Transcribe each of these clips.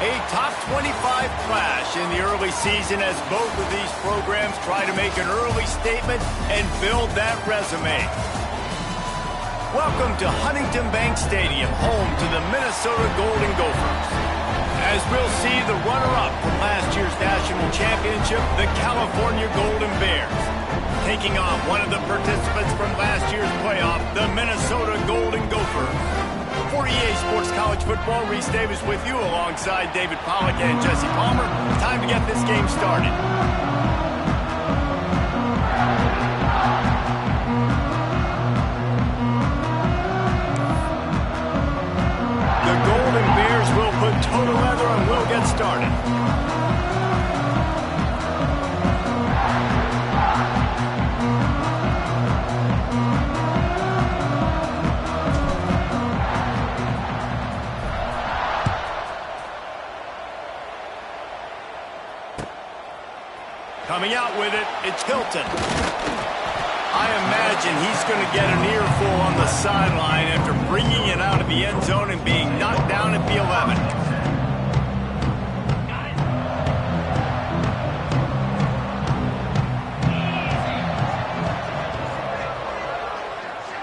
A top 25 clash in the early season as both of these programs try to make an early statement and build that resume. Welcome to Huntington Bank Stadium, home to the Minnesota Golden Gophers. As we'll see the runner-up from last year's national championship, the California Golden Bears, taking on one of the participants from last year's playoff, the Minnesota Golden Gophers. For EA Sports College Football, Reese Davis with you alongside David Pollack and Jesse Palmer. Time to get this game started. The Golden Bears will put toe to leather and we'll get started. Coming out with it, it's Hilton. I imagine he's going to get an earful on the sideline after bringing it out of the end zone and being knocked down at the 11.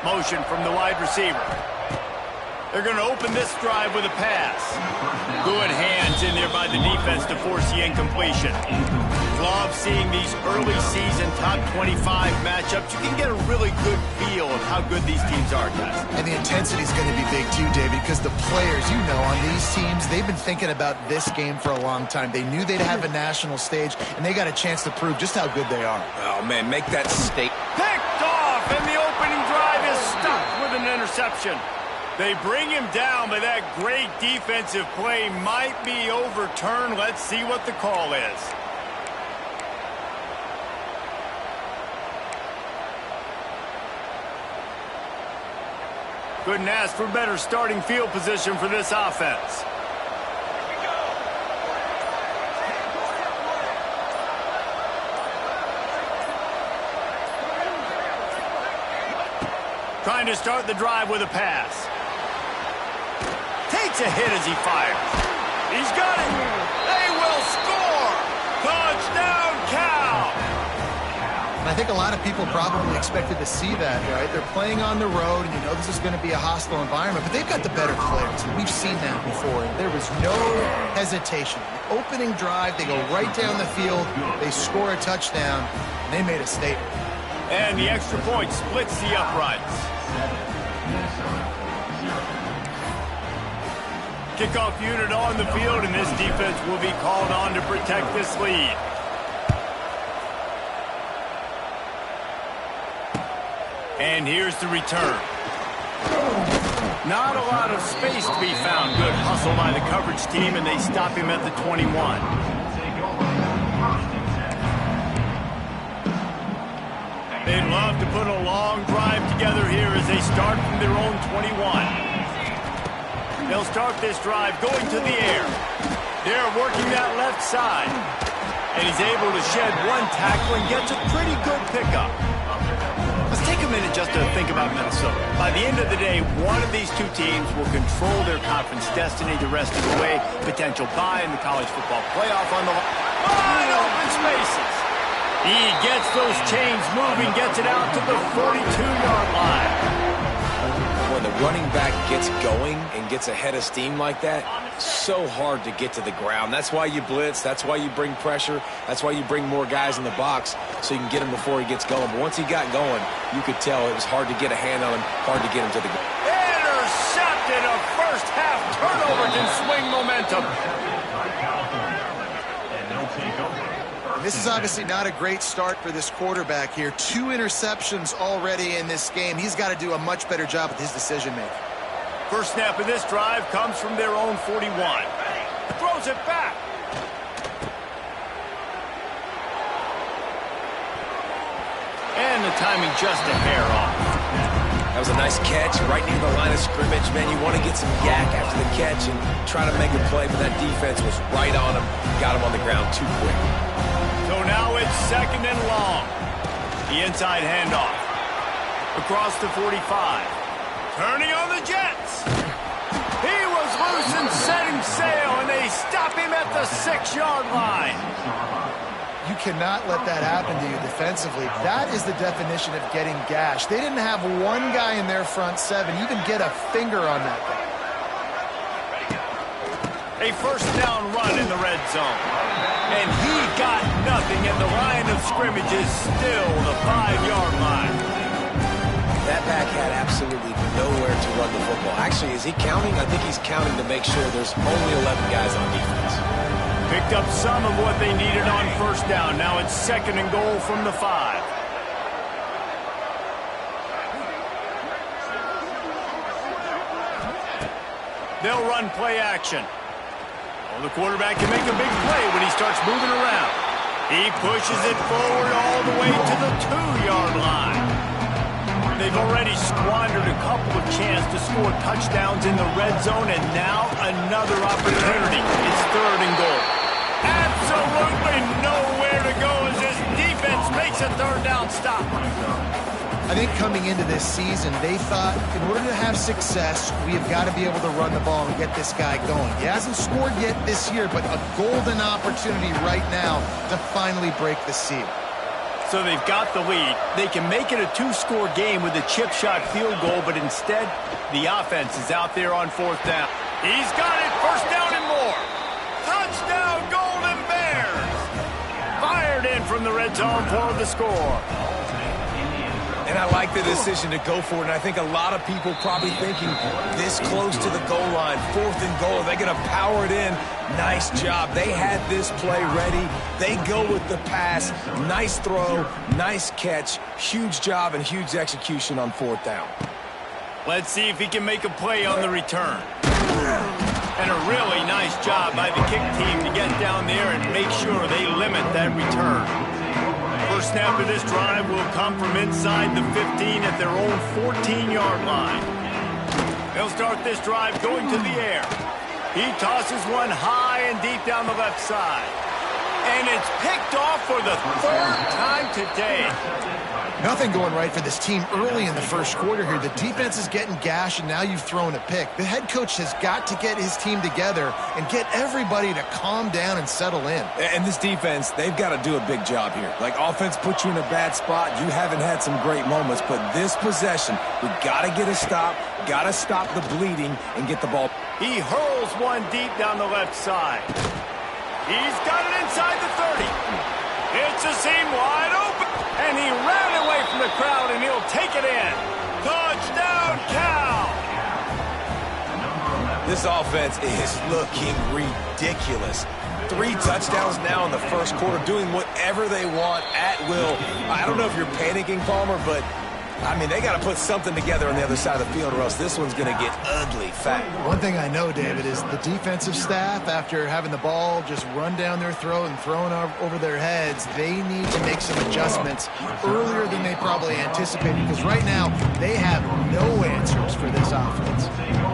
Motion from the wide receiver. They're going to open this drive with a pass. Good hands in there by the defense to force the incompletion. Love seeing these early season top 25 matchups. You can get a really good feel of how good these teams are, guys. And the intensity is going to be big too, David, because the players, you know, on these teams, they've been thinking about this game for a long time. They knew they'd have a national stage, and they got a chance to prove just how good they are. Oh, man, make that state. Picked off, and the opening drive is stopped with an interception. They bring him down, but that great defensive play might be overturned. Let's see what the call is. Couldn't ask for better starting field position for this offense. Trying to start the drive with a pass. Takes a hit as he fires. He's got it. They will score. Touchdown, Cal. And I think a lot of people probably expected to see that, right? They're playing on the road, and you know this is going to be a hostile environment, but they've got the better players. And we've seen that before. There was no hesitation. The opening drive, they go right down the field, they score a touchdown, and they made a statement. And the extra point splits the uprights. Kickoff unit on the field, and this defense will be called on to protect this lead. And here's the return. Not a lot of space to be found. Good hustle by the coverage team, and they stop him at the 21. They'd love to put a long drive together here as they start from their own 21. They'll start this drive going to the air. They're working that left side. And he's able to shed one tackle and gets a pretty good pickup. Let's take a minute just to think about Minnesota. By the end of the day, one of these two teams will control their conference destiny the rest of the way. Potential bye in the college football playoff on the line. Wide open spaces. He gets those chains moving, gets it out to the 42-yard line. When the running back gets going and gets ahead of steam like that, so hard to get to the ground. That's why you blitz. That's why you bring pressure. That's why you bring more guys in the box so you can get him before he gets going. But once he got going, you could tell it was hard to get a hand on him, hard to get him to the ground. Intercepted. A first-half turnover can swing momentum. This is obviously not a great start for this quarterback here. 2 interceptions already in this game. He's got to do a much better job with his decision-making. First snap of this drive comes from their own 41. Throws it back. And the timing just a hair off. That was a nice catch right near the line of scrimmage. Man, you want to get some yak after the catch and try to make a play, but that defense was right on him. Got him on the ground too quick. So now it's second and long. The inside handoff. Across the 45. Turning on the Jets. He was loose and setting sail, and they stop him at the 6-yard line. You cannot let that happen to you defensively. That is the definition of getting gashed. They didn't have one guy in their front seven even get a finger on that guy. A first down run in the red zone. And he got nothing, and the line of scrimmage is still the 5-yard line. That back had absolutely nowhere to run the football. Actually, is he counting? I think he's counting to make sure there's only 11 guys on defense. Picked up some of what they needed on first down. Now it's 2nd and goal from the 5. They'll run play action. Well, the quarterback can make a big play when he starts moving around. He pushes it forward all the way to the 2-yard line. They've already squandered a couple of chances to score touchdowns in the red zone, and now another opportunity. It's 3rd and goal. Absolutely nowhere to go as this defense makes a 3rd down stop. I think coming into this season, they thought in order to have success, we have got to be able to run the ball and get this guy going. He hasn't scored yet this year, but a golden opportunity right now to finally break the seal. So they've got the lead. They can make it a 2-score game with a chip shot field goal, but instead, the offense is out there on 4th down. He's got it, 1st down and more. Touchdown, Golden Bears! Fired in from the red zone for the score. And I like the decision to go for it, and I think a lot of people probably thinking this close to the goal line, 4th and goal, are they going to power it in? Nice job. They had this play ready. They go with the pass. Nice throw, nice catch, huge job and huge execution on 4th down. Let's see if he can make a play on the return. And a really nice job by the kick team to get down there and make sure they limit that return. First snap of this drive will come from inside the 15 at their own 14-yard line. They'll start this drive going to the air. He tosses one high and deep down the left side. And it's picked off for the 3rd time today. Nothing going right for this team early in the first quarter here. The defense is getting gashed, and now you've thrown a pick. The head coach has got to get his team together and get everybody to calm down and settle in. And this defense, they've got to do a big job here. Like, offense puts you in a bad spot. You haven't had some great moments, but this possession, we got to get a stop, got to stop the bleeding and get the ball. He hurls one deep down the left side. He's got it inside the 30. It's a seam wide open. And he ran away from the crowd, and he'll take it in. Touchdown, Cal! This offense is looking ridiculous. 3 touchdowns now in the first quarter, doing whatever they want at will. I don't know if you're panicking, Palmer, but, I mean, they got to put something together on the other side of the field, or else this one's going to get ugly fast. One thing I know, David, is the defensive staff, after having the ball just run down their throat and thrown over their heads, they need to make some adjustments earlier than they probably anticipated, because right now they have no answers for this offense.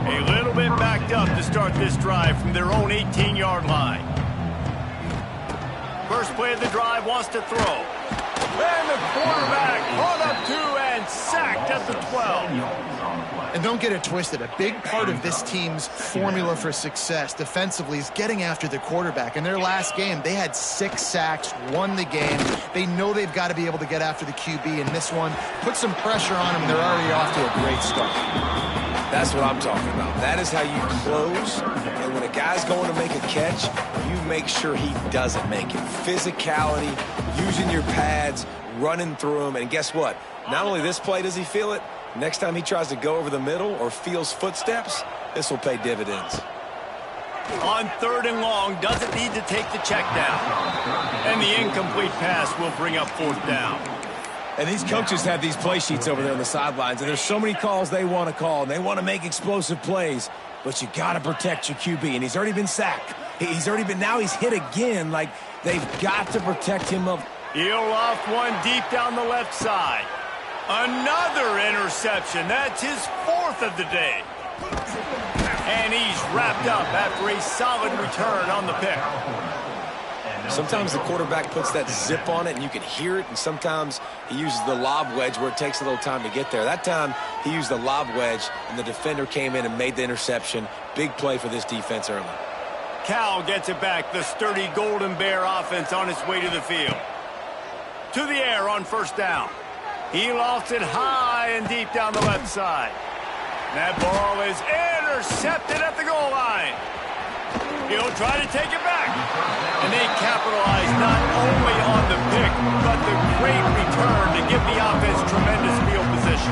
A little bit backed up to start this drive from their own 18-yard line. First play of the drive wants to throw. And the quarterback caught up 2 and sacked at the 12. And don't get it twisted. A big part of this team's formula for success defensively is getting after the quarterback. In their last game, they had 6 sacks, won the game. They know they've got to be able to get after the QB in this one. Put some pressure on them, and they're already off to a great start. That's what I'm talking about. That is how you close. And when a guy's going to make a catch, you make sure he doesn't make it. Physicality, using your pads, running through them. And guess what? Not only this play does he feel it, next time he tries to go over the middle or feels footsteps, this will pay dividends. On 3rd and long, doesn't need to take the check down. And the incomplete pass will bring up 4th down. And these coaches have these play sheets over there on the sidelines, and there's so many calls they want to call, and they want to make explosive plays, but you got to protect your QB, and he's already been sacked. Now he's hit again. Like, they've got to protect him up. He'll loft one deep down the left side. Another interception. That's his 4th of the day. And he's wrapped up after a solid return on the pick. Sometimes the quarterback puts that zip on it and you can hear it, and sometimes he uses the lob wedge where it takes a little time to get there. That time he used the lob wedge and the defender came in and made the interception. Big play for this defense early. Cal gets it back. The sturdy Golden Bear offense on its way to the field. To the air on first down. He lofts it high and deep down the left side. That ball is intercepted at the goal line. He'll try to take it back. And they capitalize not only on the pick, but the great return to give the offense tremendous field position.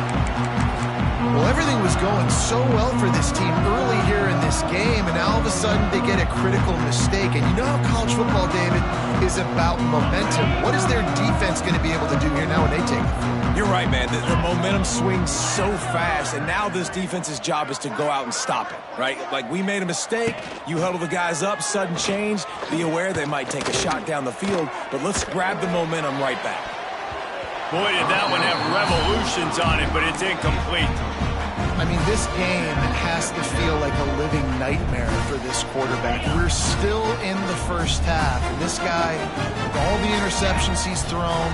Well, everything was going so well for this team early here in this game, and now all of a sudden they get a critical mistake. And you know how college football, David, is about momentum. What is their defense going to be able to do here now when they take it? You're right, man. The momentum swings so fast, and now this defense's job is to go out and stop it, right? Like, we made a mistake. You huddle the guys up, sudden change. Be aware they might take a shot down the field, but let's grab the momentum right back. Boy, did that one have revolutions on it, but it's incomplete. I mean, this game has to feel like a living nightmare for this quarterback. We're still in the first half, and this guy, with all the interceptions he's thrown,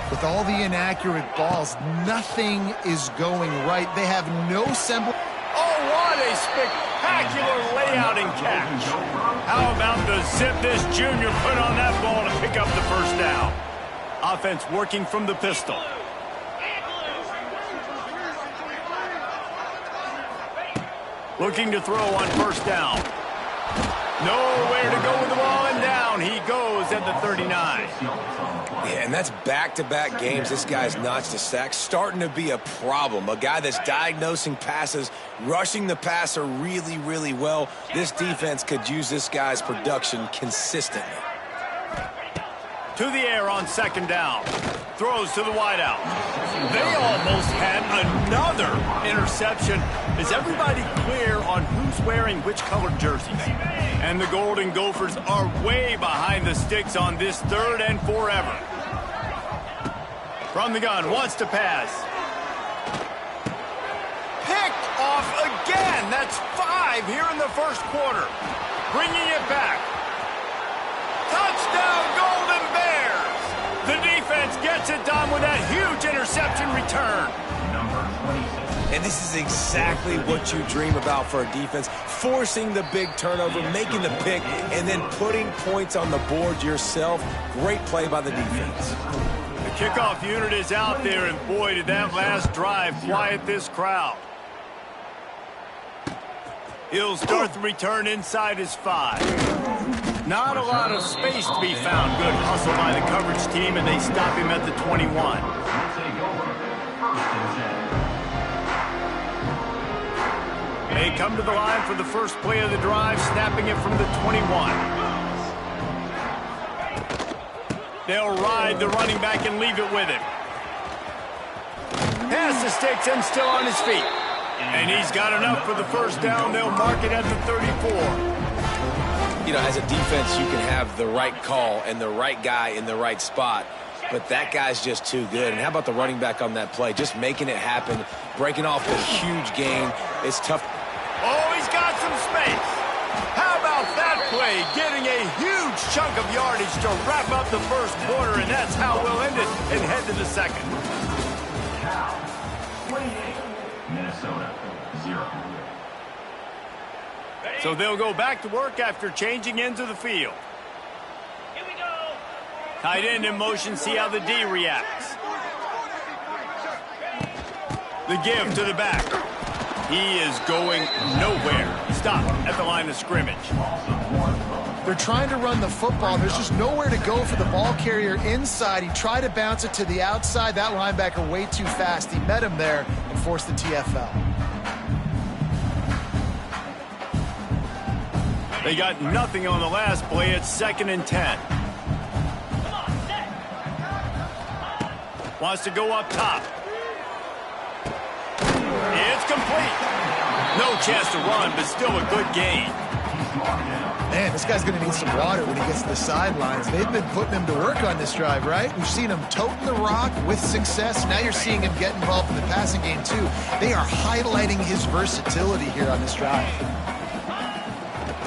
with all the inaccurate balls, nothing is going right. They have no semblance. Oh, what a spectacular layout and catch. How about the zip this junior put on that ball to pick up the first down? Offense working from the pistol. Looking to throw on first down. Nowhere to go with the ball, and down he goes at the 39. Yeah, and that's back-to-back games. This guy's notched a sack, starting to be a problem. A guy that's diagnosing passes, rushing the passer really, really well. This defense could use this guy's production consistently. To the air on second down. Throws to the wideout. They almost had another interception. Is everybody clear on who's wearing which colored jerseys? And the Golden Gophers are way behind the sticks on this third and forever. From the gun, wants to pass. Picked off again. That's 5 here in the first quarter. Bringing it back. Touchdown, Golden Bears! The defense gets it done with that huge interception return. And this is exactly what you dream about for a defense. Forcing the big turnover, making the pick, and then putting points on the board yourself. Great play by the defense. The kickoff unit is out there, and boy, did that last drive quiet this crowd. He'll start the return inside his 5. Not a lot of space to be found. Good hustle by the coverage team, and they stop him at the 21. They come to the line for the first play of the drive, snapping it from the 21. They'll ride the running back and leave it with him. Pass the sticks and still on his feet. And he's got enough for the first down. They'll mark it at the 34. You know, as a defense, you can have the right call and the right guy in the right spot, but that guy's just too good. And how about the running back on that play? Just making it happen, breaking off a huge gain. It's tough. Oh, he's got some space. How about that play? Getting a huge chunk of yardage to wrap up the first quarter, and that's how we'll end it and head to the second. Minnesota, 0. So they'll go back to work after changing into the field. Here we go. Tight end in motion, see how the D reacts. The give to the back. He is going nowhere. Stop at the line of scrimmage. They're trying to run the football. There's just nowhere to go for the ball carrier inside. He tried to bounce it to the outside. That linebacker way too fast. He met him there and forced the TFL. They got nothing on the last play. It's 2nd and 10. Wants to go up top. It's complete. No chance to run, but still a good gain. Man, this guy's going to need some water when he gets to the sidelines. They've been putting him to work on this drive, right? We've seen him toting the rock with success. Now you're seeing him get involved in the passing game, too. They are highlighting his versatility here on this drive.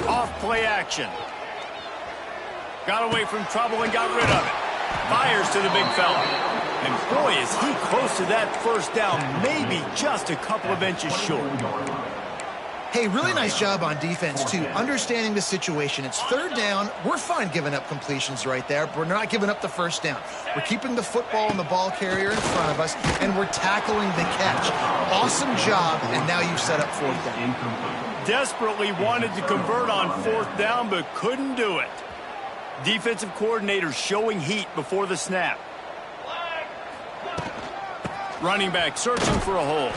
Off play action. Got away from trouble and got rid of it. Fires to the big fella. And boy, is he close to that first down, maybe just a couple of inches short. Hey, really nice job on defense, too, understanding the situation. It's third down. We're fine giving up completions right there, but we're not giving up the first down. We're keeping the football and the ball carrier in front of us, and we're tackling the catch. Awesome job, and now you've set up fourth down. Desperately wanted to convert on fourth down, but couldn't do it. Defensive coordinator showing heat before the snap. Running back searching for a hole.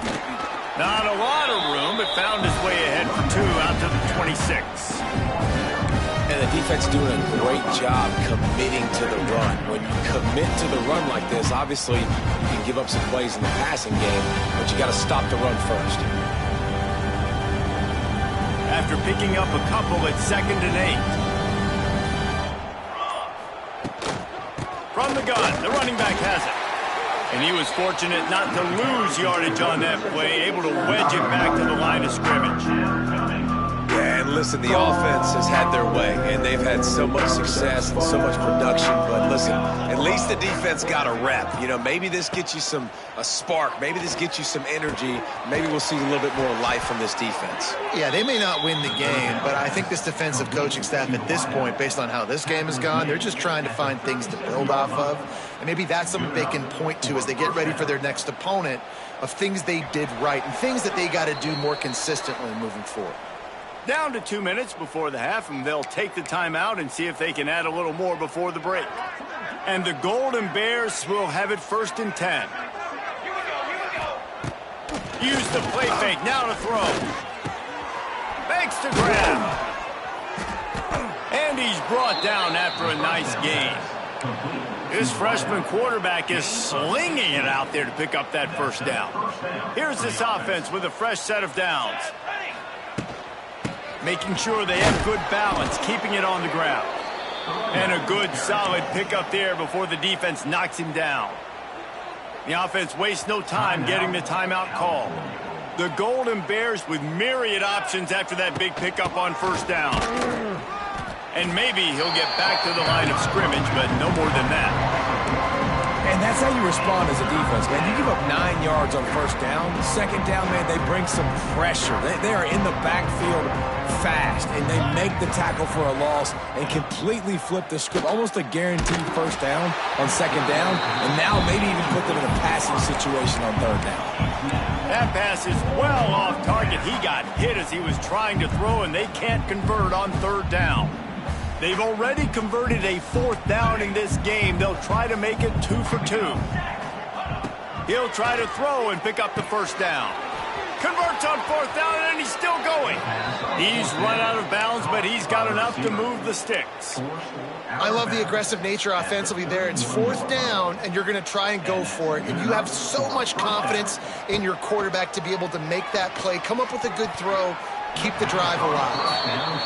Not a lot of room, but found his way ahead for 2 out to the 26. And the defense doing a great job committing to the run. When you commit to the run like this, obviously you can give up some plays in the passing game, but you got to stop the run first. After picking up a couple at 2nd and 8. From the gun, the running back has it. And he was fortunate not to lose yardage on that play, able to wedge it back to the line of scrimmage. Yeah, and listen, the offense has had their way, and they've had so much success and so much production. But listen, at least the defense got a rep. You know, maybe this gets you a spark. Maybe this gets you some energy. Maybe we'll see a little bit more life from this defense. Yeah, they may not win the game, but I think this defensive coaching staff at this point, based on how this game has gone, they're just trying to find things to build off of. And maybe that's something they can point to as they get ready for their next opponent of things they did right and things that they got to do more consistently moving forward. Down to 2 minutes before the half, and they'll take the timeout and see if they can add a little more before the break. And the Golden Bears will have it 1st and 10. Use the play fake, now to throw. Fakes to grab. And he's brought down after a nice gain. This freshman quarterback is slinging it out there to pick up that first down. Here's this offense with a fresh set of downs. Making sure they have good balance, keeping it on the ground. And a good, solid pickup there before the defense knocks him down. The offense wastes no time getting the timeout call. The Golden Bears with myriad options after that big pickup on first down. And maybe he'll get back to the line of scrimmage, but no more than that. And that's how you respond as a defense, man. You give up 9 yards on first down. Second down, man, they bring some pressure. They are in the backfield fast, and they make the tackle for a loss and completely flip the script. Almost a guaranteed first down on second down, and now maybe even put them in a passing situation on third down. That pass is well off target. He got hit as he was trying to throw, and they can't convert on third down. They've already converted a fourth down in this game. They'll try to make it 2 for 2. He'll try to throw and pick up the first down. Converts on fourth down, and he's still going. He's run out of bounds, but he's got enough to move the sticks. I love the aggressive nature offensively there. It's fourth down, and you're going to try and go for it. And you have so much confidence in your quarterback to be able to make that play, come up with a good throw, keep the drive alive.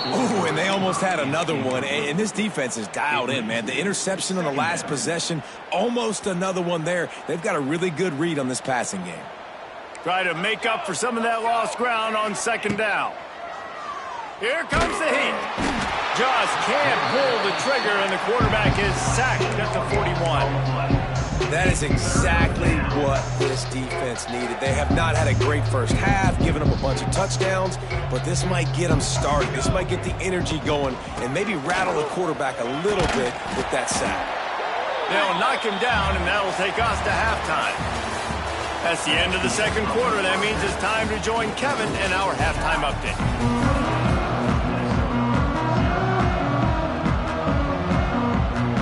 Ooh, and they almost had another one. And this defense is dialed in, man. The interception on the last possession, almost another one there. They've got a really good read on this passing game. Try to make up for some of that lost ground on second down. Here comes the heat. Just can't pull the trigger, and the quarterback is sacked at the 41. That is exactly what this defense needed. They have not had a great first half, giving them a bunch of touchdowns, but this might get them started. This might get the energy going and maybe rattle the quarterback a little bit with that sack. They'll knock him down, and that'll take us to halftime. That's the end of the second quarter. That means it's time to join Kevin in our halftime update.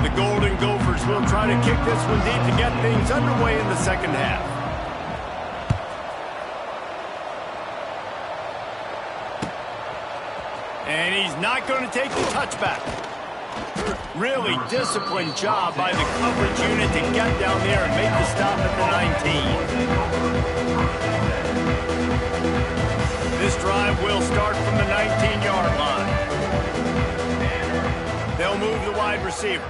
The Golden Gophers will try to kick this one deep to get things underway in the second half. And he's not going to take the touchback. Really disciplined job by the coverage unit to get down there and make the stop at the 19. This drive will start from the 19-yard line. They'll move the wide receiver.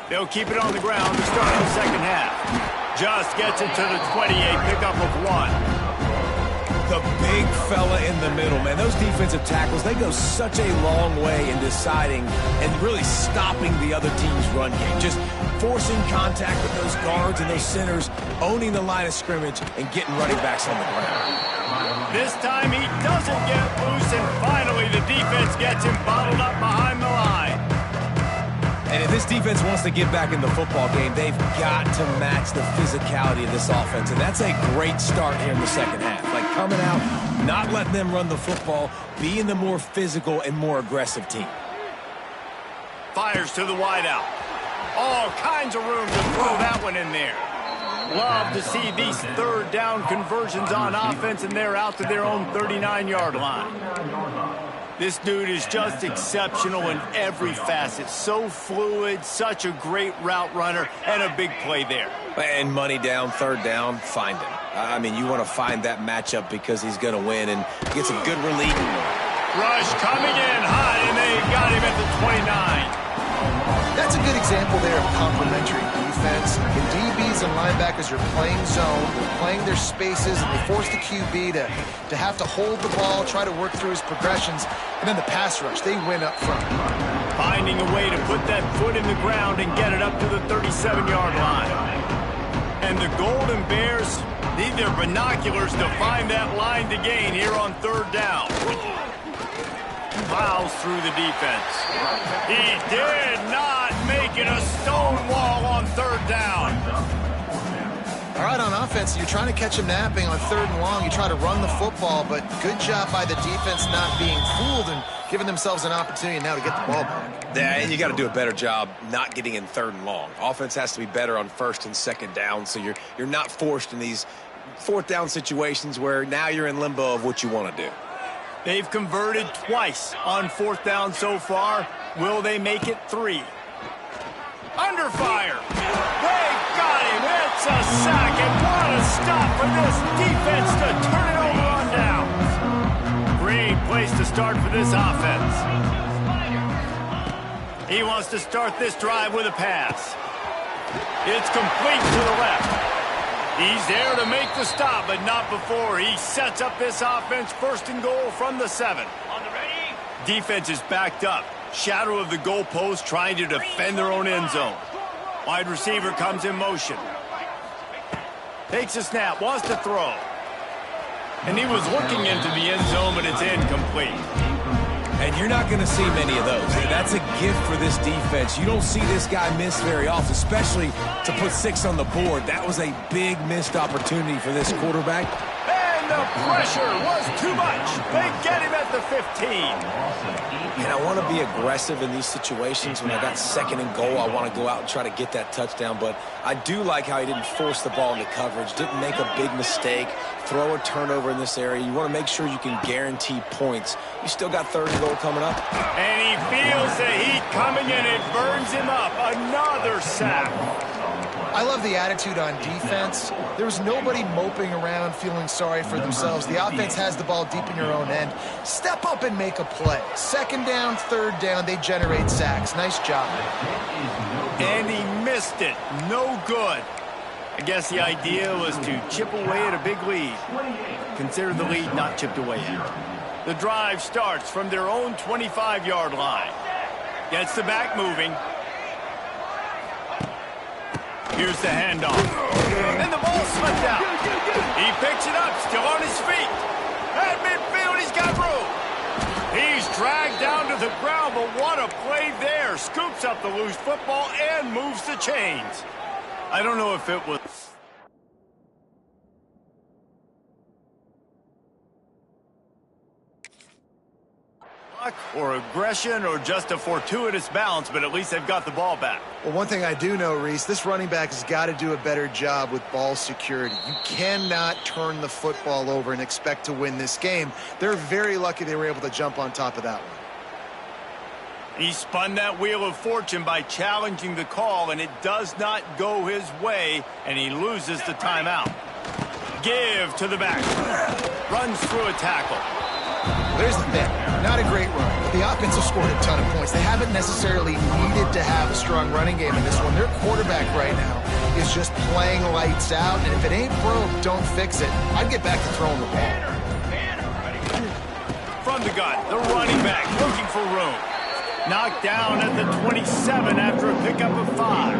They'll keep it on the ground to start the second half. Just gets it to the 28, pickup of 1. The big fella in the middle, man. Those defensive tackles, they go such a long way in deciding and really stopping the other team's run game. Just forcing contact with those guards and those centers, owning the line of scrimmage, and getting running backs on the ground. This time he doesn't get loose, and finally the defense gets him bottled up behind the line. And if this defense wants to get back in the football game, they've got to match the physicality of this offense. And that's a great start here in the second half. Like coming out, not letting them run the football, being the more physical and more aggressive team. Fires to the wideout. All kinds of room to throw that one in there. Love to see these third down conversions on offense, and they're out to their own 39-yard line. This dude is just exceptional in every facet. So fluid, such a great route runner, and a big play there. And money down, third down, find him. I mean, you want to find that matchup because he's going to win, and gets a good relief. Rush coming in high, and they got him at the 29. That's a good example there of complementary defense. The DBs and linebackers are playing zone, they're playing their spaces, and they force the QB to have to hold the ball, try to work through his progressions, and then the pass rush, they win up front. Finding a way to put that foot in the ground and get it up to the 37-yard line. And the Golden Bears need their binoculars to find that line to gain here on third down. Plows through the defense. He did not make it a stone wall on third down. All right, on offense, you're trying to catch him napping on third and long. You try to run the football, but good job by the defense not being fooled and giving themselves an opportunity now to get the ball back. Yeah, and you got to do a better job not getting in third and long. Offense has to be better on first and second down, so you're not forced in these fourth down situations where now you're in limbo of what you want to do. They've converted twice on fourth down so far. Will they make it 3? Under fire. They got him. It's a sack, and what a stop for this defense to turn it over on downs. Great place to start for this offense. He wants to start this drive with a pass. It's complete to the left. He's there to make the stop, but not before. He sets up this offense first and goal from the 7. On the ready. Defense is backed up. Shadow of the goalpost trying to defend their own end zone. Wide receiver comes in motion. Takes a snap, wants to throw. And he was looking into the end zone, but it's incomplete. And you're not going to see many of those. That's a gift for this defense. You don't see this guy miss very often, especially to put 6 on the board. That was a big missed opportunity for this quarterback. And the pressure was too much. They get him at the 15. And I want to be aggressive in these situations. When I got second and goal, I want to go out and try to get that touchdown. But I do like how he didn't force the ball into coverage, didn't make a big mistake, throw a turnover in this area. You want to make sure you can guarantee points. You still got third and goal coming up. And he feels the heat coming in. It burns him up. Another sack. I love the attitude on defense. There was nobody moping around feeling sorry for themselves. The offense has the ball deep in your own end. Step up and make a play. Second down, third down, they generate sacks. Nice job. And he missed it. No good. I guess the idea was to chip away at a big lead. Consider the lead not chipped away at. The drive starts from their own 25-yard line. Gets the back moving. Here's the handoff. And the ball slipped out. He picks it up, still on his feet. At midfield, he's got room. He's dragged down to the ground, but what a play there. Scoops up the loose football and moves the chains. I don't know if it was luck or aggression or just a fortuitous bounce, but at least they've got the ball back. Well, one thing I do know, Reese, this running back has got to do a better job with ball security. You cannot turn the football over and expect to win this game. They're very lucky they were able to jump on top of that one. He spun that wheel of fortune by challenging the call, and it does not go his way, and he loses the timeout. Give to the back. Runs through a tackle. There's the thing. Not a great run, but the offense has scored a ton of points. They haven't necessarily needed to have a strong running game in this one. Their quarterback right now is just playing lights out, and if it ain't broke, don't fix it. I'd get back to throwing the ball. from the gun. The running back looking for room. Knocked down at the 27 after a pickup of 5.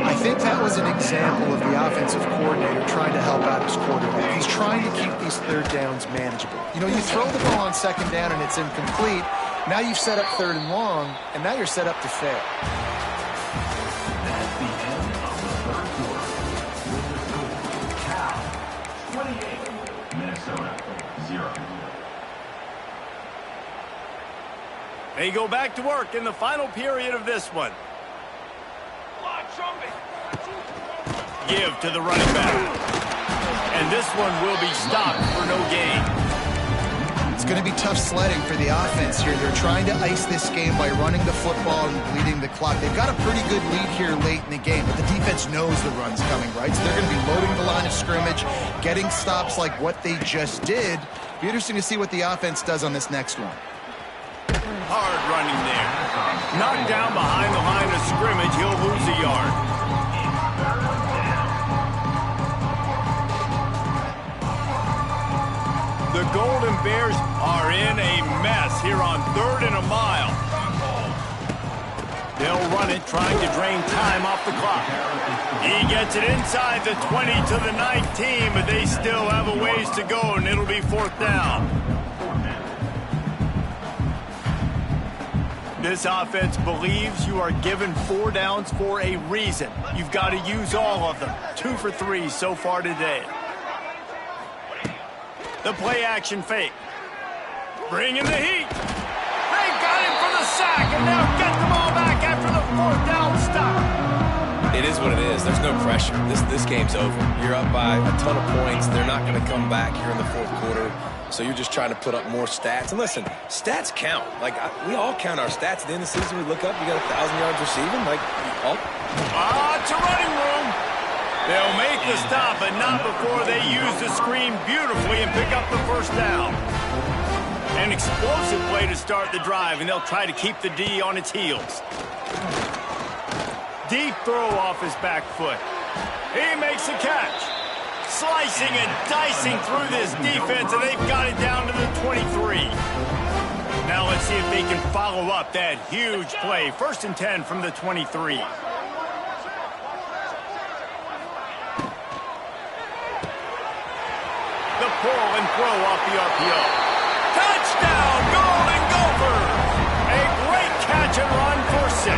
I think that was an example of the offensive coordinator trying to help out his quarterback. He's trying to keep these third downs manageable. You know, you throw the ball on second down and it's incomplete. Now you've set up third and long, and now you're set up to fail. That's the end of the third quarter. Cal, 28. Minnesota, 0. They go back to work in the final period of this one. Give to the running back. And this one will be stopped for no gain. It's going to be tough sledding for the offense here. They're trying to ice this game by running the football and bleeding the clock. They've got a pretty good lead here late in the game, but the defense knows the run's coming, right? So they're going to be loading the line of scrimmage, getting stops like what they just did. Be interesting to see what the offense does on this next one. Hard running there. Knocked down behind the line of scrimmage. He'll lose a yard. The Golden Bears are in a mess here on 3rd and a mile. They'll run it, trying to drain time off the clock. He gets it inside the 20 to the 19, but they still have a ways to go, and it'll be 4th down. This offense believes you are given 4 downs for a reason. You've got to use all of them. 2 for 3 so far today. The play-action fake. Bring in the heat. They got him for the sack, and they'll get the ball back after the 4th down stop. It is what it is. There's no pressure. This game's over. You're up by a ton of points. They're not going to come back here in the 4th quarter. So you're just trying to put up more stats. And listen, stats count. Like, we all count our stats. At the end of the season, we look up, you got 1,000 yards receiving. Like, it's a running room. They'll make the stop, but not before they use the screen beautifully and pick up the 1st down. An explosive play to start the drive, and they'll try to keep the D on its heels. Deep throw off his back foot. He makes a catch. Slicing and dicing through this defense, and they've got it down to the 23. Now let's see if they can follow up that huge play. 1st and 10 from the 23. The pull and throw off the RPO. Touchdown, Golden Gophers! A great catch and run for 6.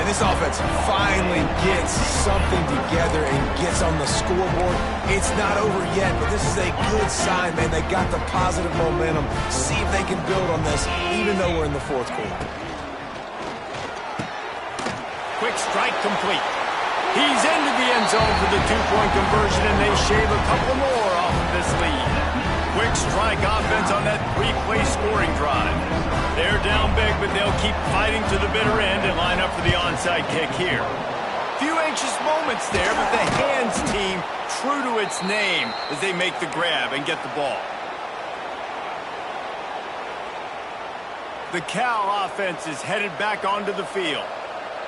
and this offense finally gets something together and gets on the scoreboard. It's not over yet, but this is a good sign, man. They got the positive momentum. See if they can build on this, even though we're in the 4th quarter. Quick strike complete. He's into the end zone for the 2-point conversion, and they shave a couple more off of this lead. Quick strike offense on that 3-play scoring drive. They're down big, but they'll keep fighting to the bitter end and line up for the onside kick here. Few anxious moments there, but the hands team true to its name as they make the grab and get the ball. The Cal offense is headed back onto the field.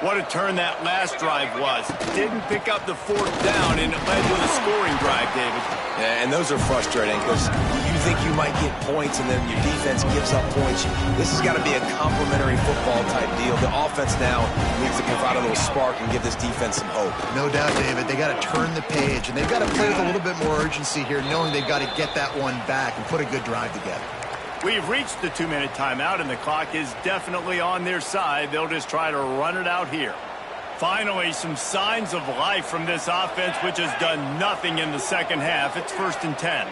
What a turn that last drive was. Didn't pick up the 4th down, and it led to a scoring drive, David. Yeah, and those are frustrating because you think you might get points and then your defense gives up points. This has got to be a complementary football type deal. The offense now needs to provide a little spark and give this defense some hope. No doubt, David. They got to turn the page, and they've got to play with a little bit more urgency here, knowing they've got to get that one back and put a good drive together. We've reached the 2-minute timeout, and the clock is definitely on their side. They'll just try to run it out here. Finally, some signs of life from this offense, which has done nothing in the second half. It's 1st and 10.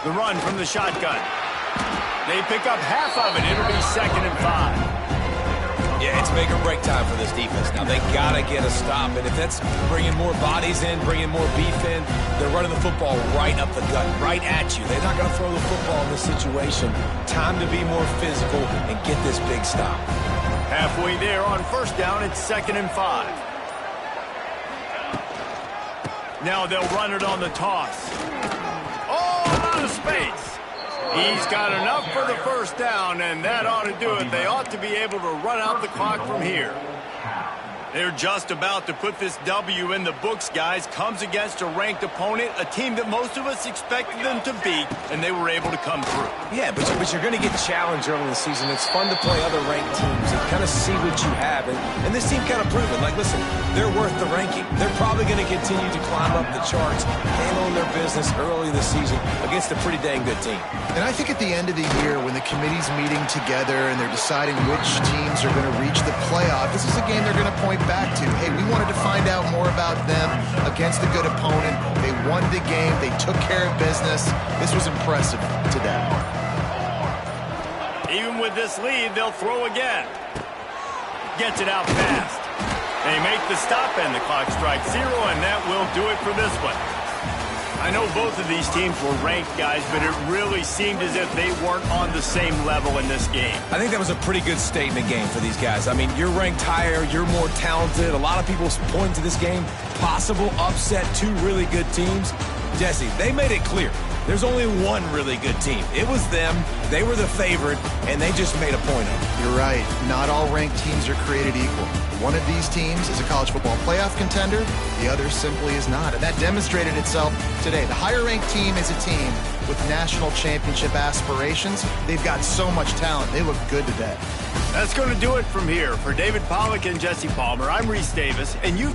The run from the shotgun. They pick up half of it. It'll be 2nd and 5. Yeah, it's make or break time for this defense. Now, they got to get a stop, and if that's bringing more bodies in, bringing more beef in, they're running the football right up the gut, right at you. They're not going to throw the football in this situation. Time to be more physical and get this big stop. Halfway there on 1st down, it's 2nd and 5. Now they'll run it on the toss. Oh, out of space. He's got enough for the 1st down, and that ought to do it. They ought to be able to run out the clock from here. They're just about to put this W in the books, guys. Comes against a ranked opponent, a team that most of us expected them to beat, and they were able to come through. Yeah, but you're going to get challenged early in the season. It's fun to play other ranked teams and kind of see what you have. And this team kind of proven, like, listen, they're worth the ranking. They're probably going to continue to climb up the charts, handling their business early in the season against a pretty dang good team. And I think at the end of the year, when the committee's meeting together and they're deciding which teams are going to reach the playoff, this is a game they're going to point back to. Hey, we wanted to find out more about them against a good opponent. They won the game. They took care of business. This was impressive to them. Even with this lead, they'll throw again. Gets it out fast. They make the stop and the clock strikes 0, and that will do it for this one. I know both of these teams were ranked, guys, but it really seemed as if they weren't on the same level in this game. I think that was a pretty good statement game for these guys. I mean, you're ranked higher, you're more talented. A lot of people point to this game, possible upset, 2 really good teams. Jesse, they made it clear. There's only one really good team. It was them. They were the favorite, and they just made a point of it. You're right. Not all ranked teams are created equal. One of these teams is a college football playoff contender. The other simply is not. And that demonstrated itself today. The higher-ranked team is a team with national championship aspirations. They've got so much talent. They look good today. That's going to do it from here. For David Pollack and Jesse Palmer, I'm Reese Davis, and you...